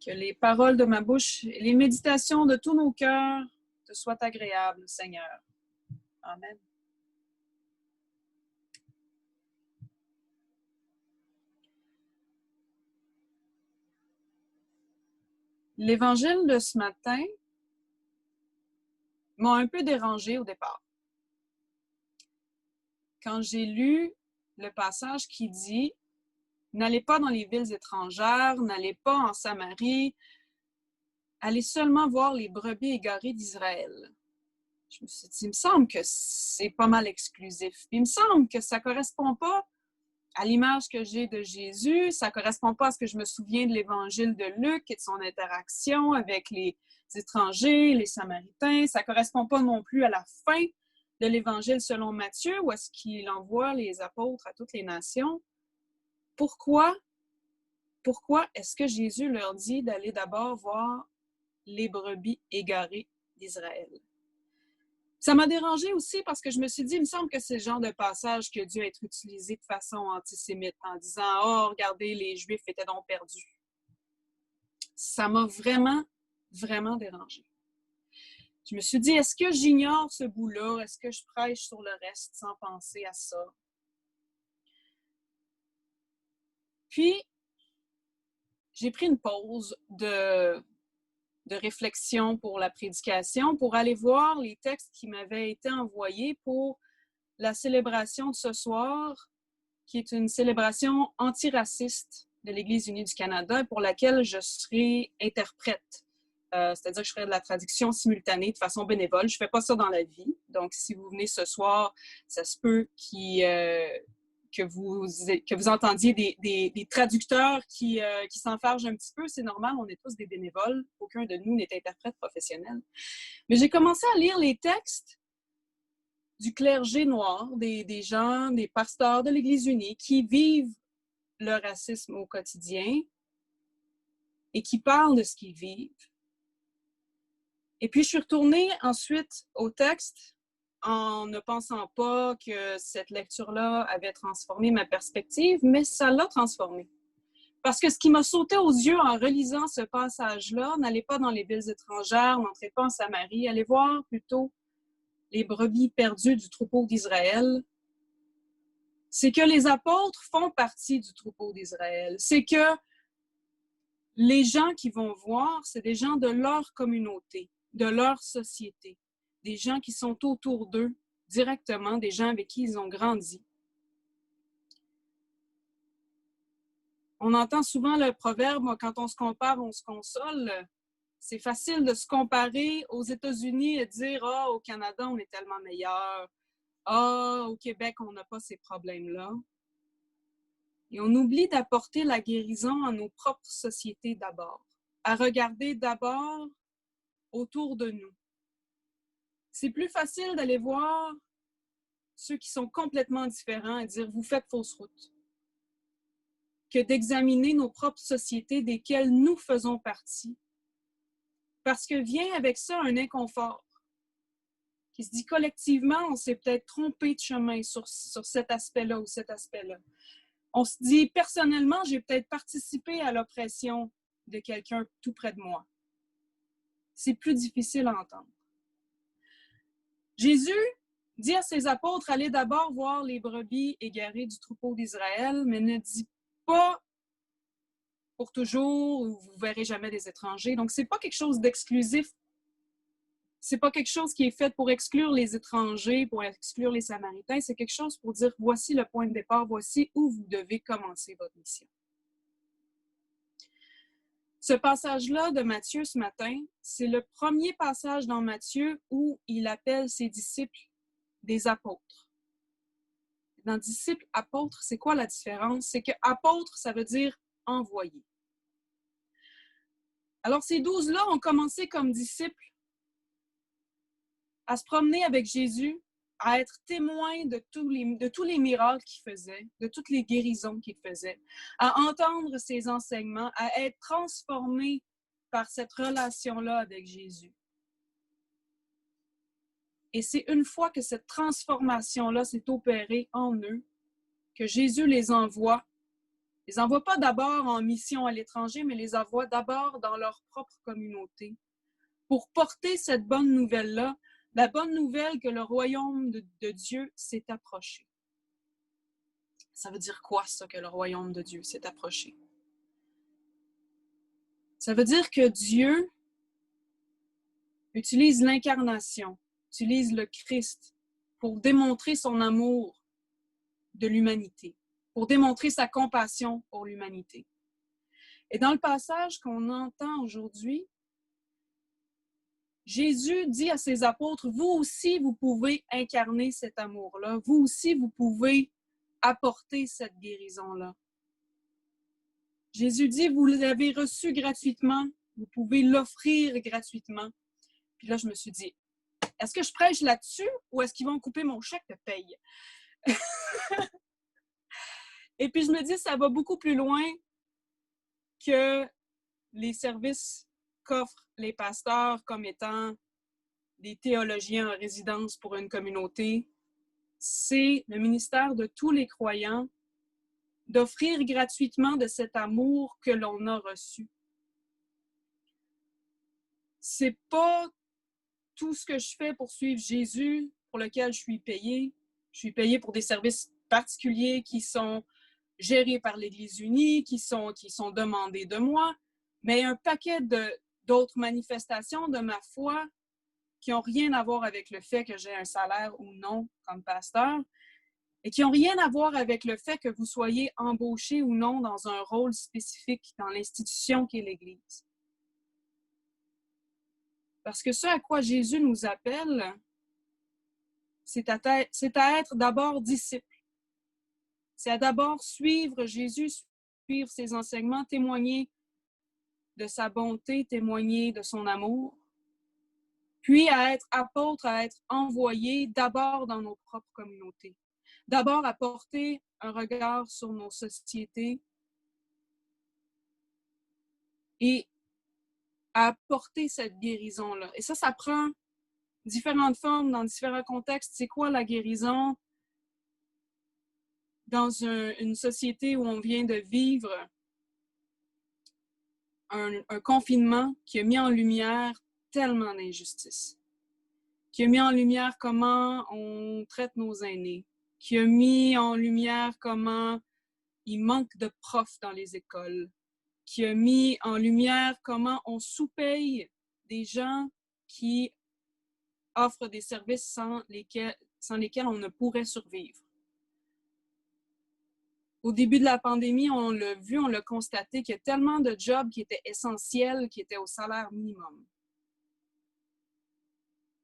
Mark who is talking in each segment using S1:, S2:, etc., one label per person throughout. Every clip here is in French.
S1: Que les paroles de ma bouche et les méditations de tous nos cœurs te soient agréables, Seigneur. Amen. L'évangile de ce matin m'a un peu dérangée au départ. Quand j'ai lu le passage qui dit « N'allez pas dans les villes étrangères, n'allez pas en Samarie, allez seulement voir les brebis égarées d'Israël. » Je me suis dit, il me semble que c'est pas mal exclusif. Il me semble que ça correspond pas à l'image que j'ai de Jésus, ça correspond pas à ce que je me souviens de l'évangile de Luc et de son interaction avec les étrangers, les Samaritains. Ça correspond pas non plus à la fin de l'évangile selon Matthieu, où est-ce qu'il envoie les apôtres à toutes les nations. Pourquoi est-ce que Jésus leur dit d'aller d'abord voir les brebis égarées d'Israël? Ça m'a dérangée aussi parce que je me suis dit, il me semble que c'est le genre de passage qui a dû être utilisé de façon antisémite en disant « Oh, regardez, les Juifs étaient donc perdus. » Ça m'a vraiment, vraiment dérangée. Je me suis dit, est-ce que j'ignore ce bout-là? Est-ce que je prêche sur le reste sans penser à ça? Puis, j'ai pris une pause de réflexion pour la prédication, pour aller voir les textes qui m'avaient été envoyés pour la célébration de ce soir, qui est une célébration antiraciste de l'Église unie du Canada, pour laquelle je serai interprète. C'est-à-dire que je ferai de la traduction simultanée de façon bénévole. Je ne fais pas ça dans la vie. Donc, si vous venez ce soir, ça se peut que vous entendiez des traducteurs qui s'enfargent un petit peu. C'est normal, on est tous des bénévoles. Aucun de nous n'est interprète professionnel. Mais j'ai commencé à lire les textes du clergé noir, des gens, des pasteurs de l'Église unie qui vivent le racisme au quotidien et qui parlent de ce qu'ils vivent. Et puis, je suis retournée ensuite au texte en ne pensant pas que cette lecture-là avait transformé ma perspective, mais ça l'a transformée. Parce que ce qui m'a sauté aux yeux en relisant ce passage-là, n'allez pas dans les villes étrangères, n'entrez pas en Samarie, allez voir plutôt les brebis perdues du troupeau d'Israël, c'est que les apôtres font partie du troupeau d'Israël. C'est que les gens qui vont voir, c'est des gens de leur communauté, de leur société, des gens qui sont autour d'eux directement, des gens avec qui ils ont grandi. On entend souvent le proverbe « quand on se compare, on se console ». C'est facile de se comparer aux États-Unis et de dire « Ah, au Canada, on est tellement meilleur. Ah, au Québec, on n'a pas ces problèmes-là. » Et on oublie d'apporter la guérison à nos propres sociétés d'abord, à regarder d'abord autour de nous. C'est plus facile d'aller voir ceux qui sont complètement différents et dire « vous faites fausse route » que d'examiner nos propres sociétés desquelles nous faisons partie. Parce que vient avec ça un inconfort qui se dit collectivement, on s'est peut-être trompé de chemin sur cet aspect-là ou cet aspect-là. On se dit, personnellement, j'ai peut-être participé à l'oppression de quelqu'un tout près de moi. C'est plus difficile à entendre. Jésus dit à ses apôtres, allez d'abord voir les brebis égarées du troupeau d'Israël, mais ne dit pas pour toujours, ou vous ne verrez jamais des étrangers. Donc, ce n'est pas quelque chose d'exclusif. Ce n'est pas quelque chose qui est fait pour exclure les étrangers, pour exclure les Samaritains. C'est quelque chose pour dire, voici le point de départ, voici où vous devez commencer votre mission. Ce passage-là de Matthieu ce matin, c'est le premier passage dans Matthieu où il appelle ses disciples des apôtres. Dans disciples, apôtres, c'est quoi la différence? C'est que apôtre, ça veut dire envoyé. Alors, ces 12-là ont commencé comme disciples à se promener avec Jésus, à être témoins de tous les miracles qu'il faisait, de toutes les guérisons qu'il faisait, à entendre ses enseignements, à être transformés par cette relation-là avec Jésus. Et c'est une fois que cette transformation-là s'est opérée en eux, que Jésus les envoie Les envoie pas d'abord en mission à l'étranger, mais les envoie d'abord dans leur propre communauté pour porter cette bonne nouvelle-là, la bonne nouvelle que le royaume de Dieu s'est approché. Ça veut dire quoi, ça, que le royaume de Dieu s'est approché? Ça veut dire que Dieu utilise l'incarnation, utilise le Christ pour démontrer son amour de l'humanité, pour démontrer sa compassion pour l'humanité. Et dans le passage qu'on entend aujourd'hui, Jésus dit à ses apôtres, vous aussi, vous pouvez incarner cet amour-là. Vous aussi, vous pouvez apporter cette guérison-là. Jésus dit, vous l'avez reçu gratuitement, vous pouvez l'offrir gratuitement. Puis là, je me suis dit, est-ce que je prêche là-dessus ou est-ce qu'ils vont couper mon chèque de paye? Et puis, je me dis, ça va beaucoup plus loin que les services qu'offrent les pasteurs comme étant des théologiens en résidence pour une communauté. C'est le ministère de tous les croyants d'offrir gratuitement de cet amour que l'on a reçu. C'est pas tout ce que je fais pour suivre Jésus, pour lequel je suis payée. Je suis payée pour des services particuliers qui sont gérés par l'Église unie, qui sont demandés de moi, mais un paquet d'autres manifestations de ma foi qui n'ont rien à voir avec le fait que j'ai un salaire ou non comme pasteur, et qui n'ont rien à voir avec le fait que vous soyez embauché ou non dans un rôle spécifique dans l'institution qu'est l'Église. Parce que ce à quoi Jésus nous appelle, c'est à être d'abord disciple. C'est à d'abord suivre Jésus, suivre ses enseignements, témoigner de sa bonté, témoigner de son amour, puis à être apôtre, à être envoyé d'abord dans nos propres communautés. D'abord à porter un regard sur nos sociétés et à apporter cette guérison-là. Et ça prend différentes formes dans différents contextes. C'est quoi la guérison dans une société où on vient de vivre un confinement qui a mis en lumière tellement d'injustices, qui a mis en lumière comment on traite nos aînés, qui a mis en lumière comment il manque de profs dans les écoles, qui a mis en lumière comment on sous-paye des gens qui offrent des services sans lesquels on ne pourrait survivre. Au début de la pandémie, on l'a vu, on l'a constaté qu'il y a tellement de jobs qui étaient essentiels, qui étaient au salaire minimum.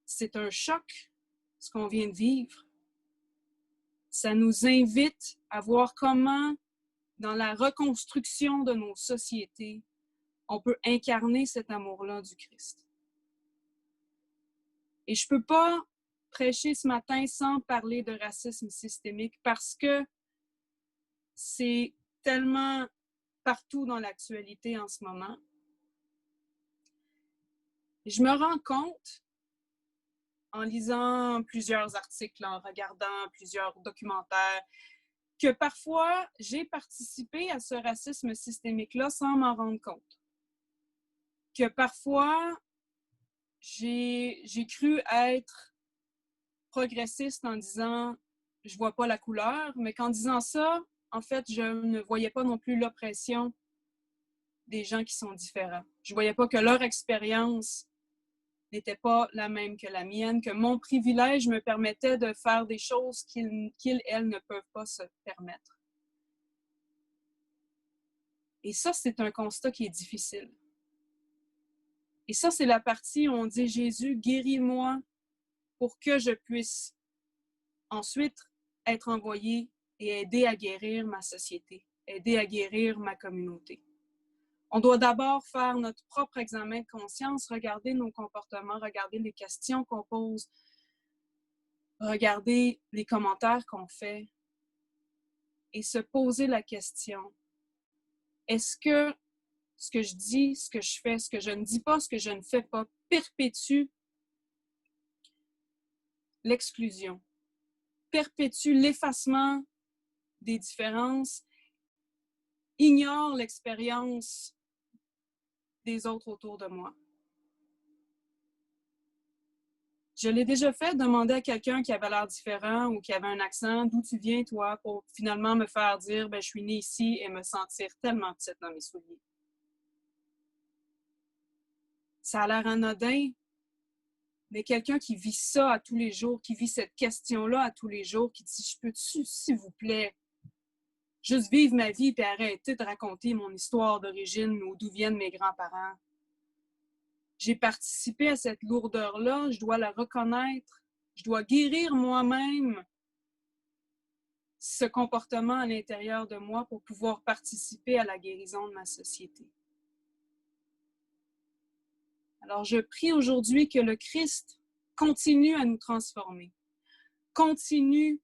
S1: C'est un choc, ce qu'on vient de vivre. Ça nous invite à voir comment, dans la reconstruction de nos sociétés, on peut incarner cet amour-là du Christ. Et je ne peux pas prêcher ce matin sans parler de racisme systémique parce que c'est tellement partout dans l'actualité en ce moment. Et je me rends compte, en lisant plusieurs articles, en regardant plusieurs documentaires, que parfois, j'ai participé à ce racisme systémique-là sans m'en rendre compte. Que parfois, j'ai cru être progressiste en disant « je vois pas la couleur », mais qu'en disant ça, en fait, je ne voyais pas non plus l'oppression des gens qui sont différents. Je voyais pas que leur expérience n'était pas la même que la mienne, que mon privilège me permettait de faire des choses qu'ils, elles, ne peuvent pas se permettre. Et ça, c'est un constat qui est difficile. Et ça, c'est la partie où on dit « Jésus, guéris-moi pour que je puisse ensuite être envoyé et aider à guérir ma société, aider à guérir ma communauté. » On doit d'abord faire notre propre examen de conscience, regarder nos comportements, regarder les questions qu'on pose, regarder les commentaires qu'on fait et se poser la question, est-ce que ce que je dis, ce que je fais, ce que je ne dis pas, ce que je ne fais pas, perpétue l'exclusion, perpétue l'effacement des différences ignore l'expérience des autres autour de moi. Je l'ai déjà fait, demander à quelqu'un qui avait l'air différent ou qui avait un accent, d'où tu viens, toi, pour finalement me faire dire, je suis née ici et me sentir tellement petite dans mes souliers. Ça a l'air anodin, mais quelqu'un qui vit ça à tous les jours, qui vit cette question-là à tous les jours, qui dit, je peux-tu, s'il vous plaît, juste vivre ma vie et arrêter de raconter mon histoire d'origine ou d'où viennent mes grands-parents. J'ai participé à cette lourdeur-là, je dois la reconnaître, je dois guérir moi-même ce comportement à l'intérieur de moi pour pouvoir participer à la guérison de ma société. Alors, je prie aujourd'hui que le Christ continue à nous transformer, continue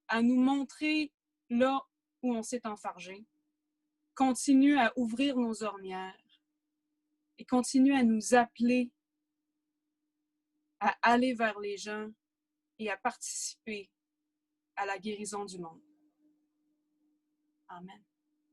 S1: à nous montrer là où on s'est enfargé, continue à ouvrir nos ornières et continue à nous appeler à aller vers les gens et à participer à la guérison du monde. Amen.